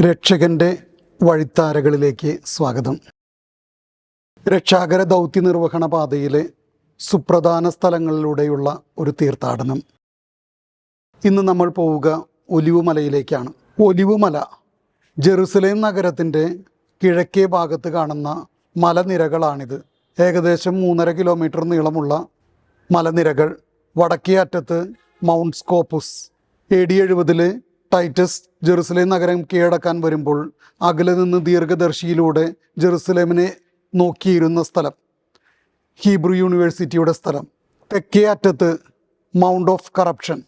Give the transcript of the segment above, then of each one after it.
രക്ഷകന്റെ വഴിത്താരകളിലേക്ക് സ്വാഗതം. രക്ഷാകര ദൗത്യ നിർവഹണ പാതയിലെ സുപ്രധാന സ്ഥലങ്ങളിലൂടെയുള്ള ഒരു തീർത്ഥാടനം. ഇന്ന് നമ്മൾ പോവുക ഒലിവുമലയിലേക്കാണ്. ഒലിവുമല ജെറുസലേം നഗരത്തിൻ്റെ കിഴക്കേ ഭാഗത്ത് കാണുന്ന മലനിരകളാണിത്. ഏകദേശം 3.5 കിലോമീറ്റർ നീളമുള്ള മലനിരകൾ. വടക്കേ അറ്റത്ത് മൗണ്ട് സ്കോപ്പുസ്. AD 70 ടൈറ്റസ് ജെറുസലേം നഗരം കീഴടക്കാൻ വരുമ്പോൾ അകലെ നിന്ന് ദീർഘദർശിയിലൂടെ ജെറുസലേമിനെ നോക്കിയിരുന്ന സ്ഥലം, ഹീബ്രു യൂണിവേഴ്സിറ്റിയുടെ സ്ഥലം. തെക്കേ അറ്റത്ത് മൗണ്ട് ഓഫ് കറപ്ഷൻ,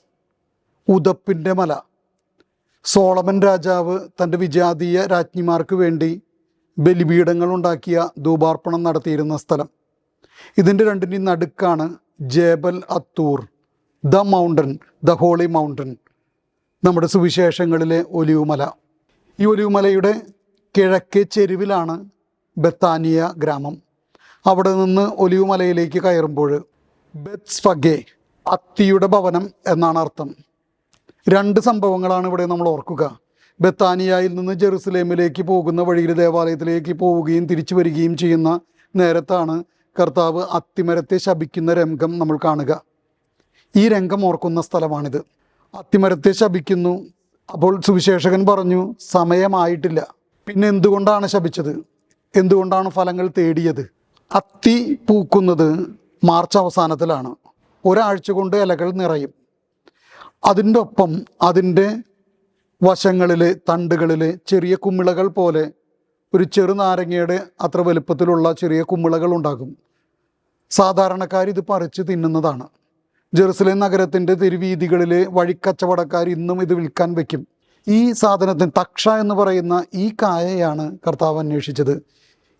ഉദപ്പിൻ്റെ മല. സോളമൻ രാജാവ് തൻ്റെ വിജാതീയ രാജ്ഞിമാർക്ക് വേണ്ടി ബലിപീഠങ്ങൾ ഉണ്ടാക്കിയ ധൂപാർപ്പണം നടത്തിയിരുന്ന സ്ഥലം. ഇതിൻ്റെ രണ്ടിൻ്റെയും നടുക്കാണ് Jebel Attur, the mountain, the holy mountain, നമ്മുടെ സുവിശേഷങ്ങളിലെ ഒലിവുമല. ഈ ഒലിവുമലയുടെ കിഴക്കേ ചെരുവിലാണ് ബെത്താനിയ ഗ്രാമം. അവിടെ നിന്ന് ഒലിവുമലയിലേക്ക് കയറുമ്പോൾ ബെത്സ്ഫഗെ, അത്തിയുടെ ഭവനം എന്നാണ് അർത്ഥം. 2 സംഭവങ്ങളാണ് ഇവിടെ നമ്മൾ ഓർക്കുക. ബെത്താനിയയിൽ നിന്ന് ജെറുസലേമിലേക്ക് പോകുന്ന വഴിയിൽ ദേവാലയത്തിലേക്ക് പോവുകയും തിരിച്ചു വരികയും ചെയ്യുന്ന നേരത്താണ് കർത്താവ് അത്തിമരത്തെ ശപിക്കുന്ന രംഗം നമ്മൾ കാണുക. ഈ രംഗം ഓർക്കുന്ന സ്ഥലമാണിത്. അത്തിമരത്തെ ശപിക്കുന്നു. അപ്പോൾ സുവിശേഷകൻ പറഞ്ഞു, സമയമായിട്ടില്ല. പിന്നെ എന്തുകൊണ്ടാണ് ശപിച്ചത്? എന്തുകൊണ്ടാണ് ഫലങ്ങൾ തേടിയത്? അത്തി പൂക്കുന്നത് മാർച്ച് അവസാനത്തിലാണ്. ഒരാഴ്ച കൊണ്ട് ഇലകൾ നിറയും. അതിൻ്റെ ഒപ്പം അതിൻ്റെ വശങ്ങളിൽ, തണ്ടുകളിൽ ചെറിയ കുമിളകൾ പോലെ ഒരു ചെറുനാരങ്ങയുടെ അത്ര വലുപ്പത്തിലുള്ള ചെറിയ കുമിളകൾ ഉണ്ടാകും. സാധാരണക്കാർ ഇത് പറിച്ച് തിന്നുന്നതാണ്. ജെറുസലേം നഗരത്തിൻ്റെ തെരുവീതികളിലെ വഴിക്കച്ചവടക്കാർ ഇന്നും ഇത് വിൽക്കാൻ വയ്ക്കും. ഈ സാധനത്തിന് തക്ഷ എന്ന് പറയുന്ന ഈ കായയാണ് കർത്താവ് അന്വേഷിച്ചത്.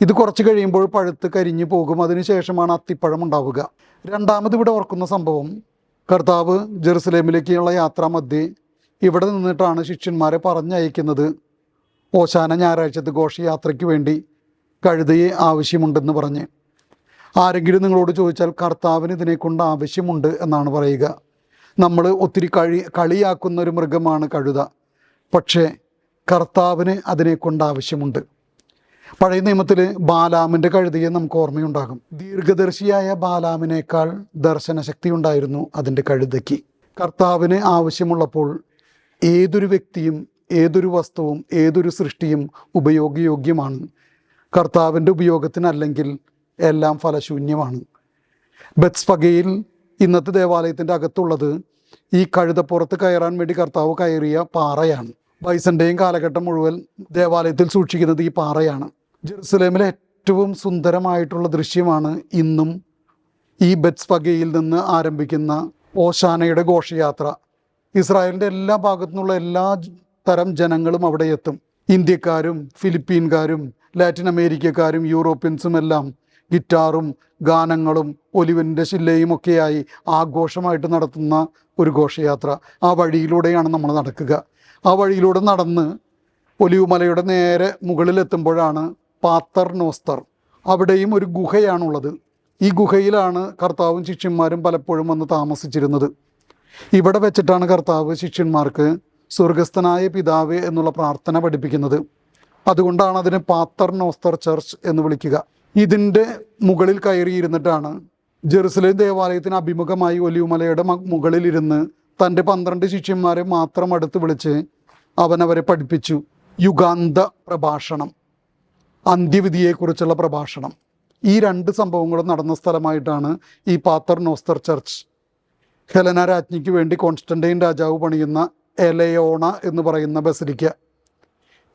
ഇത് കുറച്ച് കഴിയുമ്പോൾ പഴുത്ത് കരിഞ്ഞു പോകും. അതിനുശേഷമാണ് അത്തിപ്പഴം ഉണ്ടാവുക. രണ്ടാമത് ഇവിടെ ഓർക്കുന്ന സംഭവം, കർത്താവ് ജെറുസലേമിലേക്കുള്ള യാത്രാമധ്യേ ഇവിടെ നിന്നിട്ടാണ് ശിഷ്യന്മാരെ പറഞ്ഞയക്കുന്നത്. ഓശാന ഞായറാഴ്ചത്തെ ഘോഷയാത്രയ്ക്ക് വേണ്ടി കഴുതയെ ആവശ്യമുണ്ടെന്ന് പറഞ്ഞ്. ആരെങ്കിലും നിങ്ങളോട് ചോദിച്ചാൽ കർത്താവിന് ഇതിനെക്കൊണ്ട് ആവശ്യമുണ്ട് എന്നാണ് പറയുക. നമ്മൾ ഒത്തിരി കളിയാക്കുന്ന ഒരു മൃഗമാണ് കഴുത. പക്ഷേ കർത്താവിന് അതിനെക്കൊണ്ട് ആവശ്യമുണ്ട്. പഴയ നിയമത്തിൽ ബാലാമിൻ്റെ കഴുതയെ നമുക്ക് ഓർമ്മയുണ്ടാകും. ദീർഘദർശിയായ ബാലാമിനേക്കാൾ ദർശനശക്തി ഉണ്ടായിരുന്നു അതിൻ്റെ കഴുതയ്ക്ക്. കർത്താവിന് ആവശ്യമുള്ളപ്പോൾ ഏതൊരു വ്യക്തിയും, ഏതൊരു വസ്തുവും, ഏതൊരു സൃഷ്ടിയും ഉപയോഗയോഗ്യമാണ്. കർത്താവിൻ്റെ ഉപയോഗത്തിനല്ലെങ്കിൽ എല്ലാം ഫലശൂന്യമാണ്. ബെത്സ്ഫഗയിൽ ഇന്നത്തെ ദേവാലയത്തിൻ്റെ അകത്തുള്ളത് ഈ കഴുതപ്പുറത്ത് കയറാൻ വേണ്ടി കർത്താവ് കയറിയ പാറയാണ്. ബൈസൻ്റെയും കാലഘട്ടം മുഴുവൻ ദേവാലയത്തിൽ സൂക്ഷിക്കുന്നത് ഈ പാറയാണ്. ജെറുസലേമിലെ ഏറ്റവും സുന്ദരമായിട്ടുള്ള ദൃശ്യമാണ് ഇന്നും ഈ ബെത്സ്ഫഗയിൽ നിന്ന് ആരംഭിക്കുന്ന ഓശാനയുടെ ഘോഷയാത്ര. ഇസ്രായേലിൻ്റെ എല്ലാ ഭാഗത്തു നിന്നുള്ള എല്ലാ തരം ജനങ്ങളും അവിടെ എത്തും. ഇന്ത്യക്കാരും ഫിലിപ്പീൻകാരും ലാറ്റിൻ അമേരിക്കക്കാരും യൂറോപ്യൻസും എല്ലാം ഗിറ്റാറും ഗാനങ്ങളും ഒലിവിൻ്റെ ശില്ലയും ഒക്കെയായി ആഘോഷമായിട്ട് നടത്തുന്ന ഒരു ഘോഷയാത്ര. ആ വഴിയിലൂടെയാണ് നമ്മൾ നടക്കുക. ആ വഴിയിലൂടെ നടന്ന് ഒലിവുമലയുടെ നേരെ മുകളിലെത്തുമ്പോഴാണ് പാത്തർ നോസ്തർ. അവിടെയും ഒരു ഗുഹയാണുള്ളത്. ഈ ഗുഹയിലാണ് കർത്താവും ശിഷ്യന്മാരും പലപ്പോഴും വന്ന് താമസിച്ചിരുന്നത്. ഇവിടെ വെച്ചിട്ടാണ് കർത്താവ് ശിഷ്യന്മാർക്ക് സ്വർഗസ്ഥനായ പിതാവേ എന്നുള്ള പ്രാർത്ഥന പഠിപ്പിക്കുന്നത്. അതുകൊണ്ടാണ് അതിനെ പാത്തർ നോസ്തർ ചർച്ച് എന്ന് വിളിക്കുക. ഇതിൻ്റെ മുകളിൽ കയറിയിരുന്നിട്ടാണ് ജെറുസലേം ദേവാലയത്തിന് അഭിമുഖമായി ഒലിവുമലയുടെ മുകളിലിരുന്ന് തൻ്റെ 12 ശിഷ്യന്മാരെ മാത്രം അടുത്ത് വിളിച്ച് അവരെ പഠിപ്പിച്ചു. യുഗാന്ത പ്രഭാഷണം, അന്ത്യവിധിയെക്കുറിച്ചുള്ള പ്രഭാഷണം. ഈ 2 സംഭവങ്ങളും നടന്ന സ്ഥലമായിട്ടാണ് ഈ പാത്തർ നോസ്തർ ചർച്ച്. ഹെലന രാജ്ഞിക്ക് വേണ്ടി കോൺസ്റ്റന്റൈൻ രാജാവ് പണിയുന്ന എലയോണ എന്ന് പറയുന്ന ബസിലിക്ക.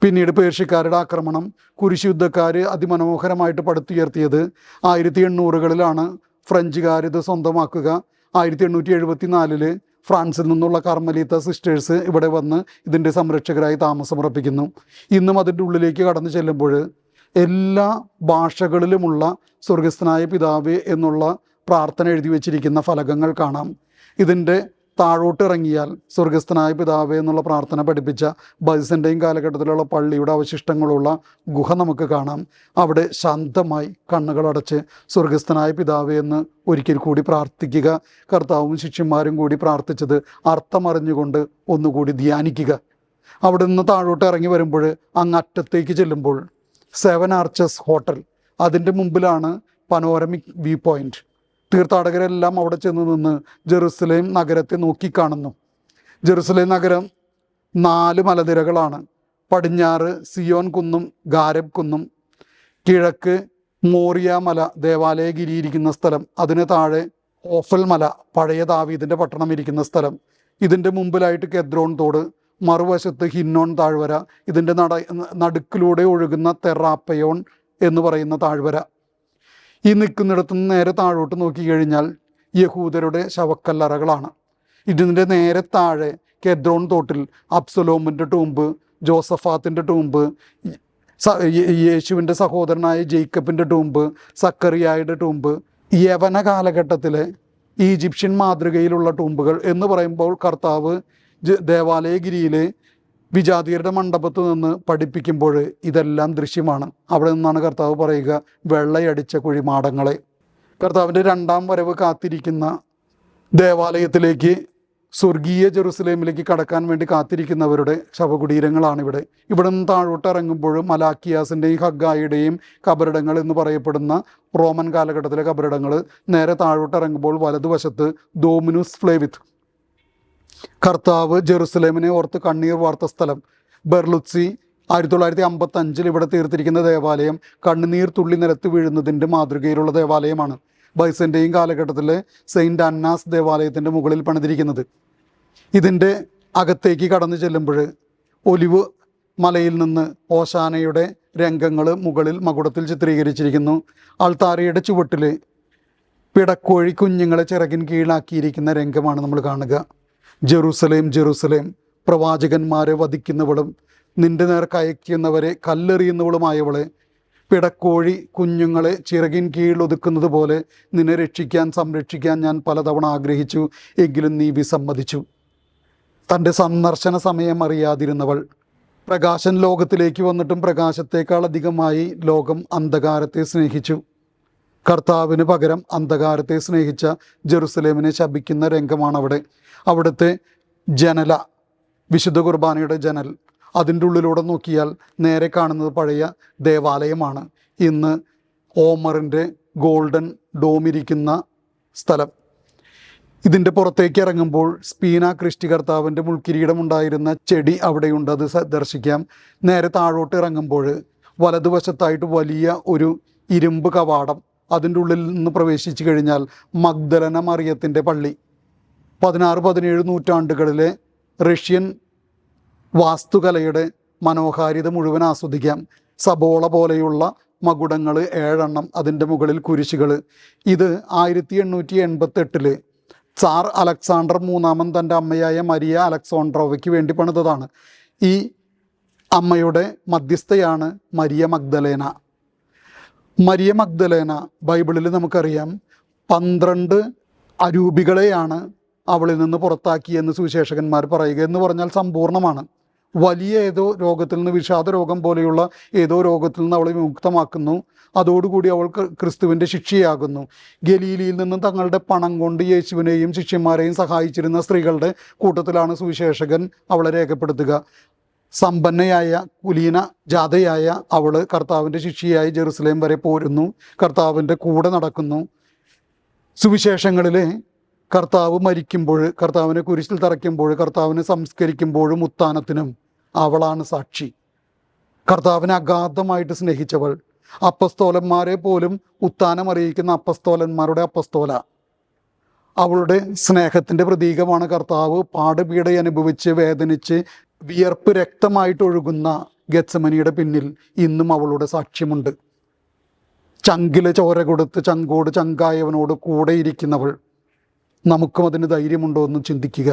പിന്നീട് പേർഷ്യക്കാരുടെ ആക്രമണം, കുരിശ് യുദ്ധക്കാർ അതിമനോഹരമായിട്ട് പടുത്തുയർത്തിയത് 1800കളിലാണ് ഫ്രഞ്ചുകാരിത് സ്വന്തമാക്കുക. 1874 ഫ്രാൻസിൽ നിന്നുള്ള കർമ്മലീത്ത സിസ്റ്റേഴ്സ് ഇവിടെ വന്ന് ഇതിൻ്റെ സംരക്ഷകരായി താമസമുറപ്പിക്കുന്നു. ഇന്നും അതിൻ്റെ ഉള്ളിലേക്ക് കടന്നു ചെല്ലുമ്പോൾ എല്ലാ ഭാഷകളിലുമുള്ള സ്വർഗസ്ഥനായ പിതാവേ എന്നുള്ള പ്രാർത്ഥന എഴുതി വച്ചിരിക്കുന്ന ഫലകങ്ങൾ കാണാം. ഇതിൻ്റെ താഴോട്ടിറങ്ങിയാൽ സ്വർഗസ്ഥനായ പിതാവേ എന്നുള്ള പ്രാർത്ഥന പഠിപ്പിച്ച ബൈസൻ്റെയും കാലഘട്ടത്തിലുള്ള പള്ളിയുടെ അവശിഷ്ടങ്ങളുള്ള ഗുഹ നമുക്ക് കാണാം. അവിടെ ശാന്തമായി കണ്ണുകളടച്ച് സ്വർഗസ്ഥനായ പിതാവേ എന്ന് ഒരിക്കൽ കൂടി പ്രാർത്ഥിക്കുക. കർത്താവും ശിഷ്യന്മാരും കൂടി പ്രാർത്ഥിച്ചത് അർത്ഥമറിഞ്ഞുകൊണ്ട് ഒന്നുകൂടി ധ്യാനിക്കുക. അവിടെ നിന്ന് താഴോട്ട് ഇറങ്ങി വരുമ്പോൾ അങ്ങ് അറ്റത്തേക്ക് ചെല്ലുമ്പോൾ 7 ആർച്ചസ് ഹോട്ടൽ, അതിൻ്റെ മുമ്പിലാണ് പനോരമിക് വ്യൂ പോയിൻ്റ്. തീർത്ഥാടകരെല്ലാം അവിടെ ചെന്ന് നിന്ന് ജെറുസലേം നഗരത്തെ നോക്കിക്കാണുന്നു. ജെറുസലേം നഗരം 4 മലനിരകളാണ്. പടിഞ്ഞാറ് സിയോൻ കുന്നും ഗാരബ് കുന്നും, കിഴക്ക് മോറിയ മല ദേവാലയഗിരി ഇരിക്കുന്ന സ്ഥലം, അതിന് താഴെ ഓഫൽ മല പഴയ ദാവീദിൻ്റെ പട്ടണം ഇരിക്കുന്ന സ്ഥലം, ഇതിൻ്റെ മുമ്പിലായിട്ട് കെദ്രോൺ തോട്, മറുവശത്ത് ഹിന്നോൺ താഴ്വര, ഇതിൻ്റെ നടുക്കിലൂടെ ഒഴുകുന്ന തെറാപ്പയോൺ എന്ന് പറയുന്ന താഴ്വര. ഈ നിൽക്കുന്നിടത്തുനിന്ന് നേരെ താഴോട്ട് നോക്കിക്കഴിഞ്ഞാൽ യഹൂദരുടെ ശവക്കല്ലറകളാണ്. ഇതിൻ്റെ നേരെ താഴെ കെദ്രോൺ തോട്ടിൽ അബ്സലോമിൻ്റെ ടൂമ്പ്, ജോസഫാത്തിൻ്റെ ടൂമ്പ്, യേശുവിൻ്റെ സഹോദരനായ ജെയ്ക്കബിൻ്റെ ടൂമ്പ്, സക്കറിയായുടെ ടൂമ്പ്, യവന കാലഘട്ടത്തിലെ ഈജിപ്ഷ്യൻ മാതൃകയിലുള്ള ടൂമ്പുകൾ എന്ന് പറയുമ്പോൾ കർത്താവ് ദേവാലയഗിരിയിലെ വിജാതിയരുടെ മണ്ഡപത്ത് നിന്ന് പഠിപ്പിക്കുമ്പോൾ ഇതെല്ലാം ദൃശ്യമാണ്. അവിടെ നിന്നാണ് കർത്താവ് പറയുക, വെള്ളയടിച്ച കുഴിമാടങ്ങളെ. കർത്താവിൻ്റെ 2ാം വരവ് കാത്തിരിക്കുന്ന ദേവാലയത്തിലേക്ക്, സ്വർഗീയ ജെറുസലേമിലേക്ക് കടക്കാൻ വേണ്ടി കാത്തിരിക്കുന്നവരുടെ ശവകുടീരങ്ങളാണിവിടെ. ഇവിടെ നിന്ന് താഴോട്ട് ഇറങ്ങുമ്പോൾ മലാക്കിയാസിൻ്റെയും ഹഗ്ഗായിയുടെയും കബറിടങ്ങൾ എന്ന് പറയപ്പെടുന്ന റോമൻ കാലഘട്ടത്തിലെ കബറിടങ്ങൾ, നേരെ താഴോട്ട് ഇറങ്ങുമ്പോൾ വലതുവശത്ത് ഡോമിനുസ് ഫ്ലേവിത്ത്, കർത്താവ് ജെറുസലേമിനെ ഓർത്ത് കണ്ണീർ വാർത്ത സ്ഥലം. ബെർലുത്സി 1955 ഇവിടെ തീർത്തിരിക്കുന്ന ദേവാലയം കണ്ണുനീർ തുള്ളി നിലത്ത് വീഴുന്നതിൻ്റെ മാതൃകയിലുള്ള ദേവാലയമാണ്. ബൈസൻ്റെയും കാലഘട്ടത്തിലെ സെയിൻറ്റ് അന്നാസ് ദേവാലയത്തിൻ്റെ മുകളിൽ പണിതിരിക്കുന്നത്. ഇതിൻ്റെ അകത്തേക്ക് കടന്നു ചെല്ലുമ്പോൾ ഒലിവ് മലയിൽ നിന്ന് ഓശാനയുടെ രംഗങ്ങൾ മുകളിൽ മകുടത്തിൽ ചിത്രീകരിച്ചിരിക്കുന്നു. അൾത്താരയുടെ ചുവട്ടിൽ പിടക്കോഴി കുഞ്ഞുങ്ങളെ ചിറകിൻ കീഴാക്കിയിരിക്കുന്ന രംഗമാണ് നമ്മൾ കാണുക. ജെറുസലേം ജെറുസലേം, പ്രവാചകന്മാരെ വധിക്കുന്നവളും നിന്റെ നേർ കയക്കുന്നവരെ കല്ലെറിയുന്നവളുമായവളെ, പിടക്കോഴി കുഞ്ഞുങ്ങളെ ചിറകിൻ കീഴിൽ ഒതുക്കുന്നത് പോലെ നിന്നെ രക്ഷിക്കാൻ സംരക്ഷിക്കാൻ ഞാൻ പലതവണ ആഗ്രഹിച്ചു, എങ്കിലും നീ വിസമ്മതിച്ചു. തൻ്റെ സന്ദർശന സമയം അറിയാതിരുന്നവൾ. പ്രകാശൻ ലോകത്തിലേക്ക് വന്നിട്ടും പ്രകാശത്തേക്കാൾ അധികമായി ലോകം അന്ധകാരത്തെ സ്നേഹിച്ചു. കർത്താവിന് പകരം അന്ധകാരത്തെ സ്നേഹിച്ച ജെറുസലേമിനെ ശപിക്കുന്ന രംഗമാണ് അവിടെ. അവിടുത്തെ ജനല, വിശുദ്ധ കുർബാനയുടെ ജനൽ, അതിൻ്റെ ഉള്ളിലൂടെ നോക്കിയാൽ നേരെ കാണുന്നത് പഴയ ദേവാലയമാണ്. ഇന്ന് ഓമറിൻ്റെ ഗോൾഡൻ ഡോമിരിക്കുന്ന സ്ഥലം. ഇതിൻ്റെ പുറത്തേക്ക് ഇറങ്ങുമ്പോൾ സ്പീന ക്രിസ്റ്റി കർത്താവിൻ്റെ മുൾക്കിരീടമുണ്ടായിരുന്ന ചെടി അവിടെയുണ്ട്, അത് ദർശിക്കാം. നേരെ താഴോട്ട് ഇറങ്ങുമ്പോൾ വലതുവശത്തായിട്ട് വലിയ ഒരു ഇരുമ്പ് കവാടം, അതിൻ്റെ ഉള്ളിൽ നിന്ന് പ്രവേശിച്ചു കഴിഞ്ഞാൽ മഗ്ദലന മറിയത്തിൻ്റെ പള്ളി. 16-17 നൂറ്റാണ്ടുകളിലെ റഷ്യൻ വാസ്തുകലയുടെ മനോഹാരിത മുഴുവൻ ആസ്വദിക്കാം. സബോള പോലെയുള്ള മകുടങ്ങൾ 7 അതിൻ്റെ മുകളിൽ കുരിശുകൾ. ഇത് 1888 സാർ അലക്സാണ്ടർ മൂന്നാമൻ തൻ്റെ അമ്മയായ മരിയ അലക്സാണ്ട്രോവയ്ക്ക് വേണ്ടി പണിതതാണ്. ഈ അമ്മയുടെ മധ്യസ്ഥയാണ് മരിയ മഗ്ദലേന. മരിയ മഗ്ദലേന ബൈബിളിൽ നമുക്കറിയാം 12 അരൂപികളെയാണ് അവളിൽ നിന്ന് പുറത്താക്കിയെന്ന് സുവിശേഷകന്മാർ പറയുക. എന്ന് പറഞ്ഞാൽ സമ്പൂർണ്ണമാണ്. വലിയ ഏതോ രോഗത്തിൽ നിന്ന്, വിഷാദ രോഗം പോലെയുള്ള ഏതോ രോഗത്തിൽ നിന്ന് അവളെ വിമുക്തമാക്കുന്നു. അതോടുകൂടി അവൾക്ക് ക്രിസ്തുവിൻ്റെ ശിഷ്യയാകുന്നു. ഗലീലിയിൽ നിന്നും തങ്ങളുടെ പണം കൊണ്ട് യേശുവിനെയും ശിഷ്യന്മാരെയും സഹായിച്ചിരുന്ന സ്ത്രീകളുടെ കൂട്ടത്തിലാണ് സുവിശേഷകൻ അവളെ രേഖപ്പെടുത്തുക. സമ്പന്നയായ കുലീന ജാഥയായ അവൾ കർത്താവിൻ്റെ ശിഷ്യയായി ജെറുസലേം വരെ പോരുന്നു, കർത്താവിൻ്റെ കൂടെ നടക്കുന്നു. സുവിശേഷങ്ങളിലെ കർത്താവ് മരിക്കുമ്പോൾ, കർത്താവിനെ കുരിശിൽ തറയ്ക്കുമ്പോൾ, കർത്താവിനെ സംസ്കരിക്കുമ്പോഴും ഉത്ഥാനത്തിനും അവളാണ് സാക്ഷി. കർത്താവിനെ അഗാധമായിട്ട് സ്നേഹിച്ചവൾ, അപ്പസ്തോലന്മാരെ പോലും ഉത്ഥാനം അറിയിക്കുന്ന അപ്പസ്തോലന്മാരുടെ അപ്പസ്തോല. അവളുടെ സ്നേഹത്തിൻ്റെ പ്രതീകമാണ് കർത്താവ് പാടുപീഡ അനുഭവിച്ച് വേദനിച്ച് വിയർപ്പ് രക്തമായിട്ടൊഴുകുന്ന ഗെത്സമനിയുടെ പിന്നിൽ ഇന്നും അവളുടെ സാക്ഷ്യമുണ്ട്. ചങ്കിലെ ചോര കൊടുത്ത് ചങ്കോട് ചങ്കായവനോട് കൂടെ ഇരിക്കുന്നവൾ. നമുക്കും അതിന് ധൈര്യമുണ്ടോ എന്ന് ചിന്തിക്കുക.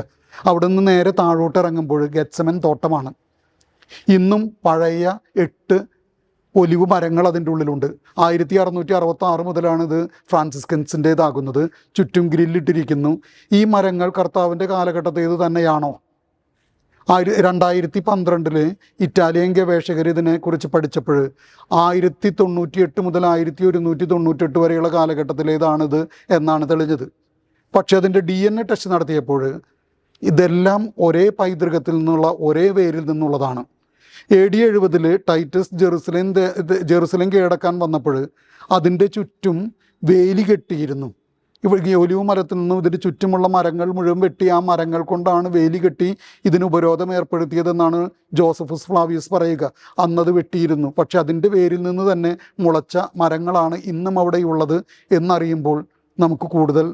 അവിടെ നിന്ന് നേരെ താഴോട്ട് ഇറങ്ങുമ്പോൾ ഗെത്സമൻ തോട്ടമാണ്. ഇന്നും പഴയ 8 ഒലിവ് മരങ്ങൾ അതിൻ്റെ ഉള്ളിലുണ്ട്. 1666 മുതലാണ് ഇത് ഫ്രാൻസിസ്കൻസിൻ്റേതാകുന്നത്. ചുറ്റും ഗ്രില്ലിട്ടിരിക്കുന്നു. ഈ മരങ്ങൾ കർത്താവിൻ്റെ കാലഘട്ടത്തേത് തന്നെയാണോ? 2012 ഇറ്റാലിയൻ ഗവേഷകർ ഇതിനെക്കുറിച്ച് പഠിച്ചപ്പോൾ 1098 മുതൽ 1198 വരെയുള്ള കാലഘട്ടത്തിലേതാണിത് എന്നാണ് തെളിഞ്ഞത്. പക്ഷേ അതിൻ്റെ DNA ടെസ്റ്റ് നടത്തിയപ്പോൾ ഇതെല്ലാം ഒരേ പൈതൃകത്തിൽ നിന്നുള്ള ഒരേ വേരിൽ നിന്നുള്ളതാണ്. AD 70 ടൈറ്റസ് ജെറുസലേം കീഴടക്കാൻ വന്നപ്പോൾ അതിൻ്റെ ചുറ്റും വേലി കെട്ടിയിരുന്നു. ഈ ഒലിവ് മരത്തിൽ നിന്നും ഇതിന് ചുറ്റുമുള്ള മരങ്ങൾ മുഴുവൻ വെട്ടി ആ മരങ്ങൾ കൊണ്ടാണ് വേലി കെട്ടി ഇതിന് ഉപരോധം ഏർപ്പെടുത്തിയതെന്നാണ് ജോസഫസ് ഫ്ലാവിയസ് പറയുക. അന്നത് വെട്ടിയിരുന്നു. പക്ഷെ അതിൻ്റെ വേരിൽ നിന്ന് തന്നെ മുളച്ച മരങ്ങളാണ് ഇന്നും അവിടെയുള്ളത് എന്നറിയുമ്പോൾ നമുക്ക് കൂടുതൽ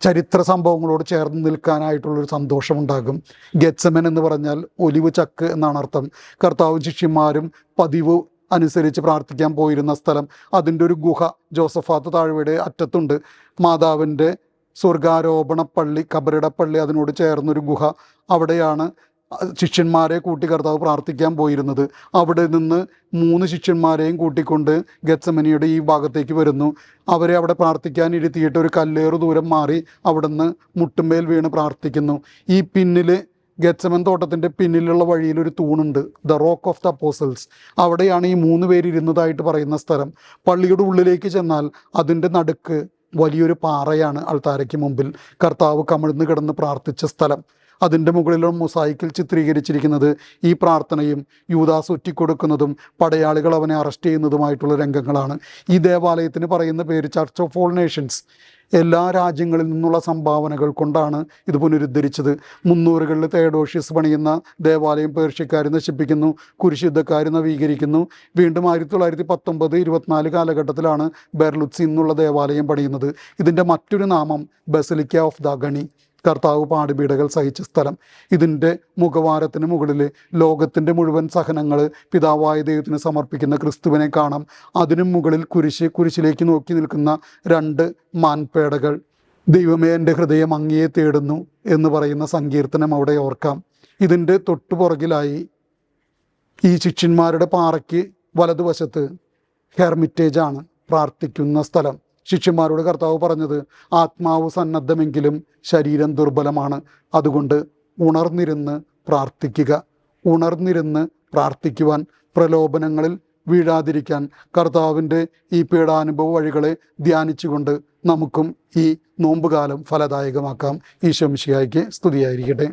ചരിത്ര സംഭവങ്ങളോട് ചേർന്ന് നിൽക്കാനായിട്ടുള്ളൊരു സന്തോഷമുണ്ടാകും. ഗെത്സമൻ എന്ന് പറഞ്ഞാൽ ഒലിവ് ചക്ക് എന്നാണ് അർത്ഥം. കർത്താവും ശിഷ്യന്മാരും പതിവ് അനുസരിച്ച് പ്രാർത്ഥിക്കാൻ പോയിരുന്ന സ്ഥലം. അതിൻ്റെ ഒരു ഗുഹ ജോസഫാത്ത് താഴ്വരയുടെ അറ്റത്തുണ്ട്. മാതാവിൻ്റെ സ്വർഗാരോപണ പള്ളി, കബറിട പള്ളി, അതിനോട് ചേർന്നൊരു ഗുഹ. അവിടെയാണ് ശിഷ്യന്മാരെ കൂട്ടി കർത്താവ് പ്രാർത്ഥിക്കാൻ പോയിരുന്നത്. അവിടെ നിന്ന് 3 ശിഷ്യന്മാരെയും കൂട്ടിക്കൊണ്ട് ഗെത്സമനിയുടെ ഈ ഭാഗത്തേക്ക് വരുന്നു. അവരെ അവിടെ പ്രാർത്ഥിക്കാൻ ഇരുത്തിയിട്ട് ഒരു കല്ലേറ് ദൂരം മാറി അവിടുന്ന് മുട്ടുമേൽ വീണ് പ്രാർത്ഥിക്കുന്നു. ഈ പിന്നിൽ ഗെത്സമൻ തോട്ടത്തിൻ്റെ പിന്നിലുള്ള വഴിയിൽ ഒരു തൂണുണ്ട്, the rock of the apostles. അവിടെയാണ് ഈ 3 പേര് ഇരുന്നതായിട്ട് പറയുന്ന സ്ഥലം. പള്ളിയുടെ ഉള്ളിലേക്ക് ചെന്നാൽ അതിൻ്റെ നടുക്ക് വലിയൊരു പാറയാണ് അൾത്താരയ്ക്ക് മുമ്പിൽ കർത്താവ് കമിഴ്ന്ന് കിടന്ന് പ്രാർത്ഥിച്ച സ്ഥലം. അതിൻ്റെ മുകളിലുള്ള മൊസായിക്കിൽ ചിത്രീകരിച്ചിരിക്കുന്നത് ഈ പ്രാർത്ഥനയും യൂദാസ് ഒറ്റിക്കൊടുക്കുന്നതും പടയാളികൾ അവനെ അറസ്റ്റ് ചെയ്യുന്നതുമായിട്ടുള്ള രംഗങ്ങളാണ്. ഈ ദേവാലയത്തിന് പറയുന്ന പേര് ചർച്ച് ഓഫ് ഓൾ നേഷൻസ്. എല്ലാ രാജ്യങ്ങളിൽ നിന്നുള്ള സംഭാവനകൾ കൊണ്ടാണ് ഇത് പുനരുദ്ധരിച്ചത്. 300കളിൽ തെയഡോഷ്യസ് പണിയുന്ന ദേവാലയം പേർഷ്യക്കാർ നശിപ്പിക്കുന്നു, കുരിശുദ്ധക്കാർ നവീകരിക്കുന്നു. വീണ്ടും 1919, 24 കാലഘട്ടത്തിലാണ് ബെർലുത്സി എന്നുള്ള ദേവാലയം പണിയുന്നത്. ഇതിൻ്റെ മറ്റൊരു നാമം ബസലിക്ക ഓഫ് ദ അഗണി, കർത്താവ് പാടുപീഡകൾ സഹിച്ച സ്ഥലം. ഇതിൻ്റെ മുഖവാരത്തിന് മുകളിൽ ലോകത്തിൻ്റെ മുഴുവൻ സഹനങ്ങൾ പിതാവായ ദൈവത്തിന് സമർപ്പിക്കുന്ന ക്രിസ്തുവിനെ കാണാം. അതിനും മുകളിൽ കുരിശിലേക്ക് നോക്കി നിൽക്കുന്ന 2 മാൻപേടകൾ. ദൈവമേ, എൻ്റെ ഹൃദയം അങ്ങയെ തേടുന്നു എന്ന് പറയുന്ന സങ്കീർത്തനം അവിടെ ഓർക്കാം. ഇതിൻ്റെ തൊട്ടുപുറകിലായി ഈ ശിഷ്യന്മാരുടെ പാറയ്ക്ക് വലതുവശത്ത് ഹെർമിറ്റേജാണ്, പ്രാർത്ഥിക്കുന്ന സ്ഥലം. ശിഷ്യന്മാരോട് കർത്താവ് പറഞ്ഞത്, ആത്മാവ് സന്നദ്ധമെങ്കിലും ശരീരം ദുർബലമാണ്, അതുകൊണ്ട് ഉണർന്നിരുന്ന് പ്രാർത്ഥിക്കുക. ഉണർന്നിരുന്ന് പ്രാർത്ഥിക്കുവാൻ, പ്രലോഭനങ്ങളിൽ വീഴാതിരിക്കാൻ കർത്താവിൻ്റെ ഈ പീഡാനുഭവ വഴികളെ ധ്യാനിച്ചുകൊണ്ട് നമുക്കും ഈ നോമ്പുകാലം ഫലദായകമാക്കാം. ഈശോ മിശിഹായ്ക്ക് സ്തുതിയായിരിക്കട്ടെ.